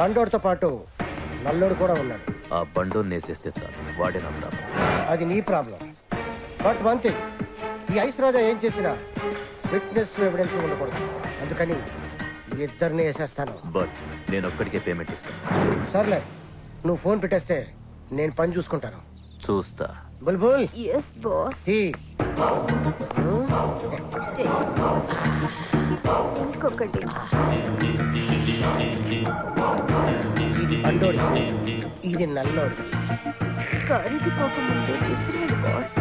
బండోడితో పాటు నల్లోడు కూడా ఉన్నాడు. ఆ బండోని నేసేస్తే చాలు, వాడే నా ప్రాబ్లం. అది నీ ప్రాబ్లం. బట్ వన్ థింగ్, ఈ ఐస్ రాజా ఏం చేసినా ఫిట్నెస్ ఎవిడెన్స్ ఉండకూడదు. అందుకని ఇద్దరిని వేసేస్తాను. బట్ నేను ఒక్కడికే పేమెంట్ ఇస్తాను. సర్లే, నువ్వు ఫోన్ పెట్టేస్తే నేను పని చూసుకుంటాను. చూస్తా. Bulbul yes boss. ఇంకొకటి. ఇది బండోడి, ఇది నల్లోడి. కరిగిపోకముందే విసిరేది బాస్.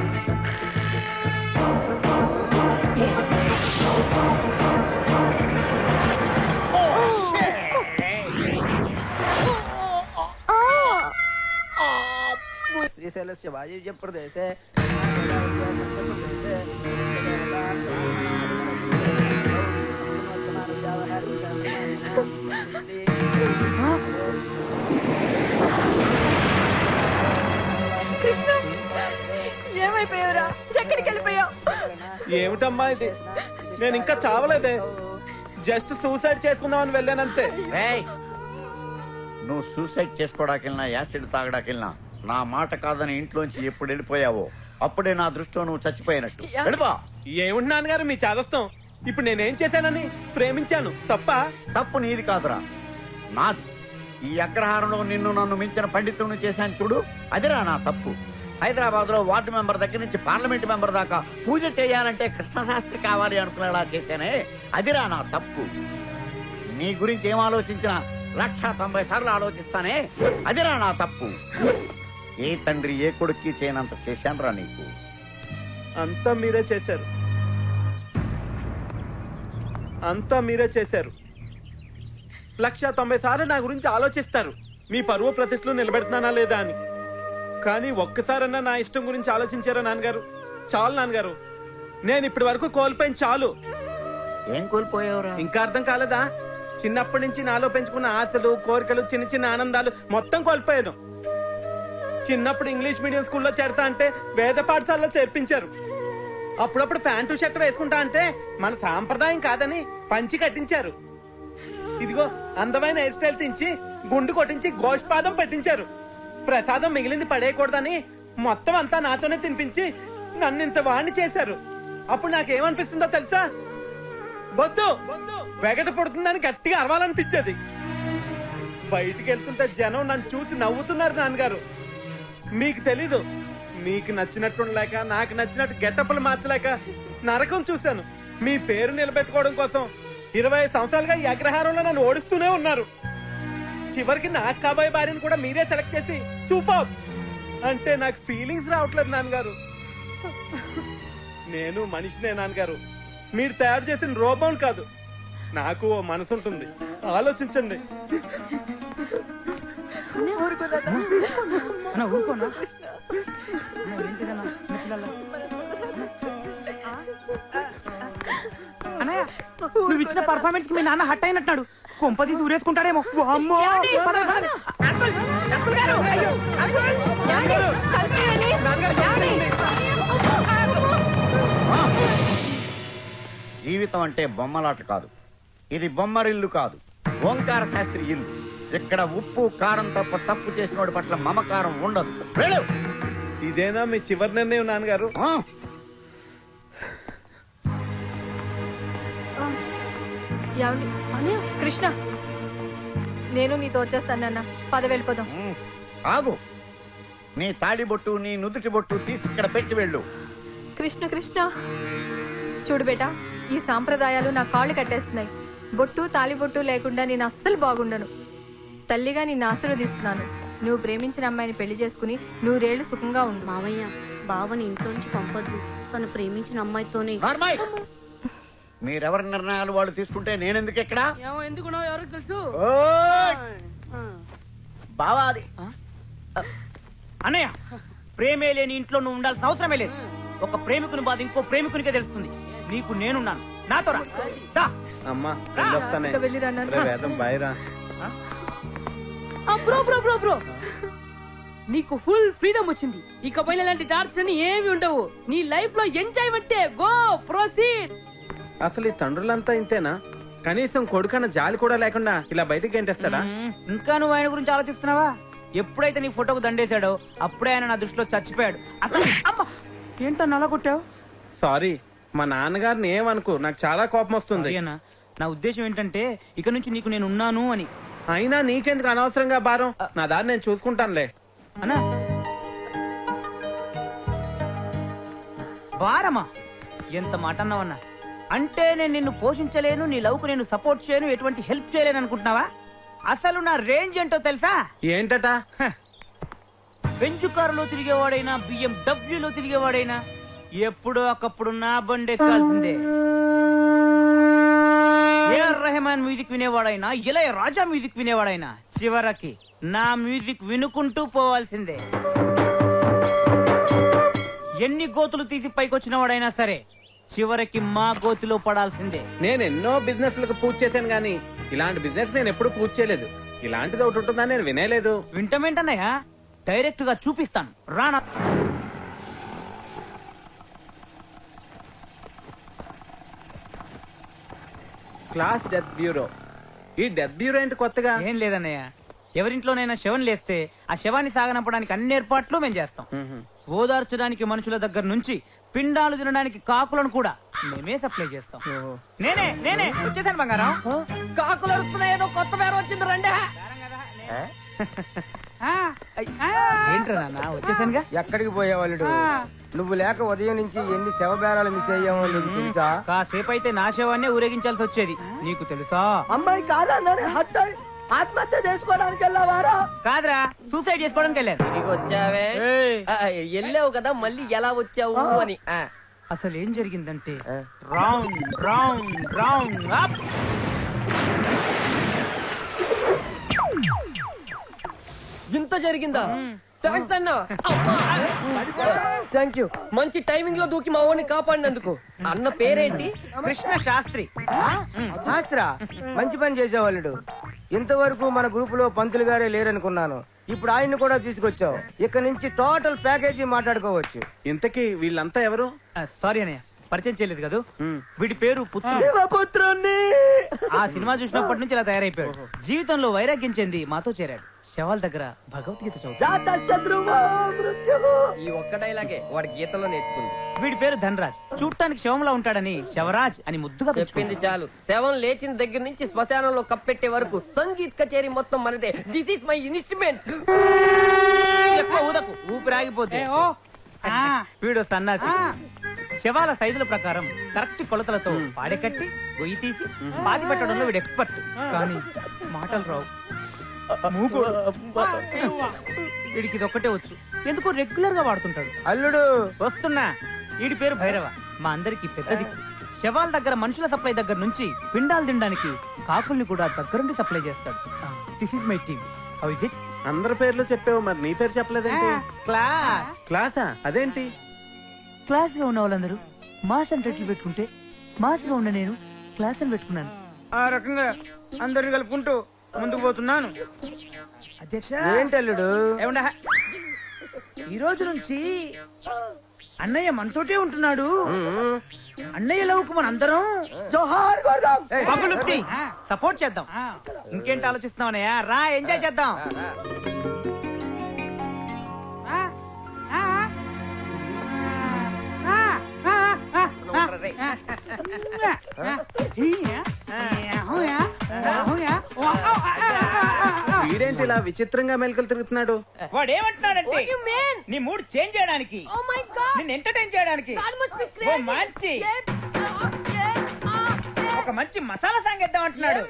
శ్రీశైలస్య వాయువ్య ప్రదేశే కృష్ణ, ఏమైపోయావురా? ఎక్కడికి వెళ్ళిపోయావు? ఏమిటమ్మా ఇది? నేను ఇంకా చావలేదే, జస్ట్ సూసైడ్ చేసుకుందామని వెళ్ళానంతే. నువ్వు సూసైడ్ చేసుకోవడాకెళ్ళినా యాసిడ్ తాగడాకెళ్ళినా నా మాట కాదని ఇంట్లోంచి ఎప్పుడు వెళ్ళిపోయావో అప్పుడే నా దృష్టిలో నువ్వు చచ్చిపోయినట్టు. వెళ్ళిపో. ఏమిటి నాన్నగారు మీ చాదస్తం? ఇప్పుడు నేనేం చేశానని? ప్రేమించాను, తప్ప? తప్పు నీది కాదురా, నాది. ఈ అగ్రహారంలో నిన్ను నన్ను మించిన పండితుడిని చేశాను చూడు, అదిరా నా తప్పు. హైదరాబాద్ లో వార్డు మెంబర్ దగ్గర నుంచి పార్లమెంట్ మెంబర్ దాకా పూజ చేయాలంటే కృష్ణశాస్త్రి కావాలి అనుకునేలా చేశానే, అదిరా నా తప్పు. నీ గురించి ఏం ఆలోచించినా 190 సార్లు ఆలోచిస్తానే, అదిరా నా తప్పు. ఏ తండ్రి ఏ కొడుక్కి చేయనంత చేశానురా నీకు. అంతా మీరే చేశారు, అంతా మీరే చేశారు. 190 సార్లు నా గురించి ఆలోచిస్తారు, మీ పరువు ప్రతిష్టలు నిలబెడుతున్నానా లేదా అని. కానీ ఒక్కసారన్నా నా ఇష్టం గురించి ఆలోచించారా నాన్నగారు? చాలు నాన్నగారు, నేను ఇప్పటి వరకు కోల్పోయిన చాలు. ఏం కోల్పోయావురా? ఇంకా అర్థం కాలేదా? చిన్నప్పటి నుంచి నాలో పెంచుకున్న ఆశలు, కోరికలు, చిన్న చిన్న ఆనందాలు మొత్తం కోల్పోయాను. చిన్నప్పుడు ఇంగ్లీష్ మీడియం స్కూల్లో చేరతా అంటే వేద పాఠశాలలో చేర్పించారు. అప్పుడప్పుడు ప్యాంటు షర్ట్ వేసుకుంటా అంటే మన సాంప్రదాయం కాదని పంచి కట్టించారు. ఇదిగో అందమైన హెయిర్ స్టైల్ తెంచి గుండు కొట్టించి గోష్పాదం పెట్టించారు. ప్రసాదం మిగిలింది పడేయకూడదని మొత్తం అంతా నాతోనే తినిపించి నన్ను ఇంత వాణ్ణి చేశారు. అప్పుడు నాకేమనిపిస్తుందో తెలుసా? వద్దు వెగట పడుతుందని గట్టిగా అరవాలనిపించేది. బయటికి వెళ్తుంటే జనం నన్ను చూసి నవ్వుతున్నారు నాన్నగారు. మీకు తెలీదు, మీకు నచ్చినట్టు లేక నాకు నచ్చినట్టు గెటప్పులు మార్చలేక నరకం చూశాను. మీ పేరు నిలబెట్టుకోవడం కోసం 20 సంవత్సరాలుగా ఈ అగ్రహారంలో నన్ను ఓడిస్తూనే ఉన్నారు. చివరికి నాకు కాబోయే భార్యను కూడా మీరే సెలెక్ట్ చేసి సూపర్ అంటే నాకు ఫీలింగ్స్ రావట్లేదు నాన్నగారు. నేను మనిషినే నాన్నగారు, మీరు తయారు చేసిన రోబోన్ కాదు. నాకు ఓ మనసు ఉంటుంది, ఆలోచించండి. నువ్వు ఇచ్చిన పర్ఫార్మెన్స్ కి మీ నాన్న హట్ అయినట్టాడు. కొంపది దూరేసుకుంటాడేమో. జీవితం అంటే బొమ్మలాట కాదు, ఇది బొమ్మరిల్లు కాదు, ఓంకార శాస్త్రి ఇల్లు. ఇక్కడ ఉప్పు కారం తప్ప తప్పు చేసినోడి పట్ల మమకారం ఉండదు. ఇదేనా మీ చివరి నిర్ణయం నాన్నగారు? కృష్ణ, నేను నీతో వచ్చేస్తాను నాన్న. పద వెళ్ళిపోదాం. ఆగు, నీ తాళి బొట్టు నీ నుదుటి బొట్టు తీసి ఇక్కడ పెట్టి వెళ్ళు. కృష్ణ కృష్ణ, చూడు బేటా, ఈ సాంప్రదాయాలు నా కాళ్ళు కట్టేస్తున్నాయి. బొట్టు తాలిబొట్టు లేకుండా నేను అస్సలు బాగుండను. తల్లిగా నిన్ను ఆశీర్వదిస్తున్నాను. నువ్వు ప్రేమించిన అమ్మాయిని పెళ్లి చేసుకుని 100 ఏళ్లు సుఖంగా ఉండు. మావయ్య, బావని ఇంట్లోంచి పంపొద్దు. తను ప్రేమించిన అమ్మాయితోనే. మీరెవరి నిర్ణయాలు వాళ్ళు తీసుకుంటే నేనెందుకు ఇక్కడ? ఎందుకున్నావు ఎవరికి తెలుసు. బావా అది అన్నయ్య, ప్రేమే లేని ఇంట్లో నువ్వు ఉండాల్సిన అవసరమే లేదు. ఒక ప్రేమికుని బాధ ఇంకో ప్రేమికునికే తెలుస్తుంది. నీకు నేనున్నాను, నాతో రా. అమ్మా వెళ్ళిరా నాన్న. వేదం బాయిరా. బ్రో బ్రో బ్రో బ్రో, నీకు ఫుల్ ఫ్రీడమ్ వచ్చింది. ఇకపై ఇలాంటి టార్చర్ అని ఏమి ఉండవు. నీ లైఫ్ లో ఎంజాయ్మెంట్. Go proceed. అసలు ఈ తండ్రులంతా ఇంతేనా? కనీసం కొడుకన్న జాలి కూడా లేకుండా ఇలా బయటికి ఏంటేస్తాడా? ఇంకా నువ్వు ఆయన గురించి ఆలోచిస్తున్నావా? ఎప్పుడైతే నీ ఫోటోకు దండేశాడో అప్పుడే ఆయన నా దృష్టిలో చచ్చిపోయాడు. అసలు అమ్మా! ఏంటన్నా అలా కొట్టావు? సారీ, మా నాన్నగారిని ఏమనుకో, నాకు చాలా కోపం వస్తుంది. అయ్యన్నా, నా ఉద్దేశం ఏంటంటే ఇక నుంచి నీకు నేను ఉన్నాను అని. అయినా నీకెందుకు అనవసరంగా భారం? నా దారి నేను చూసుకుంటానులే. అన్నా వారమా? ఎంత మాట అన్నావన్నా? అంటే నేను నిన్ను పోషించలేను, నీ లవ్ కు నేను సపోర్ట్ చేయను, ఎటువంటి హెల్ప్ చేయలేను అనుకుంటున్నావా? అసలు నా రేంజ్ ఏంటో తెలుసా? ఏంటట? బెంచు కారులో తిరిగేవాడైనా, BMW తిరిగేవాడైనా ఎప్పుడో ఒకప్పుడు నా బండి ఎక్కాల్సిందే. ఏఆర్ రెహమాన్ మ్యూజిక్ వినేవాడైనా, ఇళయ రాజా మ్యూజిక్ వినేవాడైనా చివరికి నా మ్యూజిక్ వినుకుంటూ పోవాల్సిందే. ఎన్ని గోతులు తీసి పైకొచ్చిన వాడైనా సరే చివరికి మా గోతిలో పడాల్సిందే. నేను ఎన్నో బిజినెస్ లకు పూజ చేశాను గానీ ఇలాంటి బిజినెస్ నేను ఎప్పుడు పూజ చేయలేదు. ఇలాంటిది ఒకటి ఉంటుందని నేను వినేలేదు. వింటమేంటన్నయ్యా, డైరెక్ట్ గా చూపిస్తాను రానా. Class death bureau. ఈ డెత్ బ్యూరో ఏంటి కొత్తగా? ఏం లేదన్నయ్య, ఎవరింట్లోనైనా శవం లేస్తే ఆ శవాన్ని సాగనంపడానికి అన్ని ఏర్పాట్లు మేము చేస్తాం. ఓదార్చడానికి మనుషుల దగ్గర నుంచి పిండాలు తినడానికి కాకులను కూడా మేమే సప్లై చేస్తాం. నేనే వచ్చేసాను బంగారం. కాకులు అరుస్తున్నాయి, ఏదో కొత్త పేరు వచ్చింది రండి. ఏంట్రా నాన్న వచ్చేసానుగా. ఎక్కడికి పోయేవాళ్ళు? నువ్వు లేక ఉదయం నుంచి ఎన్ని శవ బేరాలు మిస్ అయ్యామో నీకు తెలుసా? కాసేపు అయితే నా శవాన్నే ఊరేగించాల్సి వచ్చేది, నీకు తెలుసా? అమ్మాయి కాదా ఆత్మహత్య చేసుకోవడానికి వెళ్ళావారా? కాదురా, సూసైడ్ చేసుకోవడానికి వెళ్ళాను. తిరిగి వచ్చావే? ఏయ్, వెళ్ళావు కదా, మళ్ళీ ఎలా వచ్చావు అని. అసలు ఏం జరిగిందంటే రౌండ్ రౌండ్ రౌండ్ అప్. ఇంత జరిగిందా? థ్యాంక్స్ అన్న. థ్యాంక్ యూ, మంచి టైమింగ్ లో దూకి మా వాడిని కాపాడినందుకు. అన్న పేరేంటి? కృష్ణ శాస్త్రి. శాస్త్రా, మంచి పని చేసేవాళ్ళు. ఇంతవరకు మన గ్రూప్ లో పంతులు గారే లేరనుకున్నాను. ఇప్పుడు ఆయన్ని కూడా తీసుకొచ్చావు. ఇక్కడ నుంచి టోటల్ ప్యాకేజీ మాట్లాడుకోవచ్చు. ఇంతకీ వీళ్ళంతా ఎవరు? సారీ అన్నయ్య, పరిచయం చేయలేదు కదా. వీడి పేరు పుత్రుణ్ణి. ఆ సినిమా చూసినప్పటి నుంచి ఇలా తయారైపోయాడు. జీవితంలో వైరాగ్యం చెంది మాతో చేరాడు. శవాల దగ్గర భగవద్గీత చదువుతాడు. ఈ ఒక్క డైలాగే వాడి గీతలో నేర్చుకుంది. వీడి పేరు ధనరాజ్. చూడటానికి శవంలా ఉంటాడని శవరాజ్ అని ముద్దుగా చెప్పింది చాలు. శవం లేచిన దగ్గర నుంచి శ్మశానంలో కప్పెట్టే వరకు సంగీత్ కచేరీ మొత్తం మనదే. This is my instrument. ఎక్కువ ఊదకు, ఊపిరి ఆగిపోతే. వీడు సన్నాసి. శవాల సైజుల ప్రకారం కరెక్ట్ కొలతలతో పాడెకట్టి గొయ్యి తీసి పాతి పెట్టడంలో వీడు ఎక్స్పర్ట్. కానీ మాటలు రావు. వీడికి ఇది ఒక్కటే వచ్చు, ఎందుకో రెగ్యులర్ గా వాడుతుంటాడు. అల్లుడు వస్తున్నా. వీడి పేరు భైరవ, మా అందరికి పెద్ద దిక్కు. శవాల దగ్గర మనుషుల సప్లై దగ్గర నుంచి పిండాలు తినడానికి కాకుల్ని కూడా దగ్గరుండి సప్లై చేస్తాడు. This is my team. How is it? అందరి పేర్లు చెప్పావు, మరి నీ పేరు చెప్పలేదేంటి? క్లాస్. క్లాసా? అదేంటి? క్లాస్ గా ఉన్న వాళ్ళందరూ మాస్ అని టైటిల్ పెట్టుకుంటే మాస్ గా ఉన్న నేను క్లాస్ అని పెట్టుకున్నాను. ఆ రకంగా అందరిని కలుపుకుంటూ ముందుకు పోతున్నాను. అధ్యక్ష ఏంటి అల్లుడు? ఏమండా, ఈ రోజు నుంచి అన్నయ్య మనతోటే ఉంటున్నాడు. అన్నయ్య లవ్కు మన అందరం సపోర్ట్ చేద్దాం. ఇంకేంటి ఆలోచిస్తున్నాం అన్నయ్య? రా, ఎంజాయ్ చేద్దాం. వీడేంటి ఇలా విచిత్రంగా మెలకలు తిరుగుతున్నాడు? వాడు ఏమంటున్నాడంటే నీ మూడ్ చేంజ్ చేయడానికి, నిన్ను ఎంటర్టైన్ చేయడానికి ఒక మంచి మసాలా సాంగ్ ఇద్దాం అంటున్నాడు.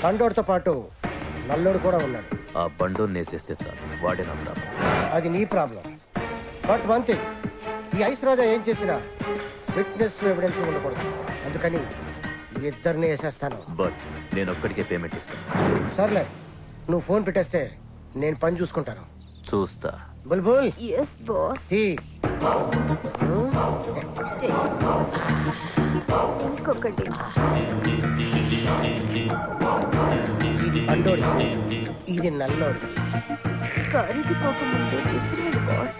పండోడితో పాటు నల్లోడు కూడా ఉన్నాడు. ఆ బండోని నేసేస్తే చాలు, వాడే నా ప్రాబ్లం. అది నీ ప్రాబ్లం. బట్ వన్ థింగ్, ఈ ఐస్ రాజా ఏం చేసినా విట్నెస్ ఎవిడెన్స్ ఉండకూడదు. అందుకని ఇద్దరిని వేసేస్తాను. బట్ నేను ఒక్కడికే పేమెంట్ ఇస్తాను. సర్లే, నువ్వు ఫోన్ పెట్టేస్తే నేను పని చూసుకుంటాను. చూస్తా. బుల్బుల్. Yes boss. ఇంకొకటి. ఇది బండోడి, ఇది నల్లోడి. కరిగిపోకముందే విసిరేది బాస్.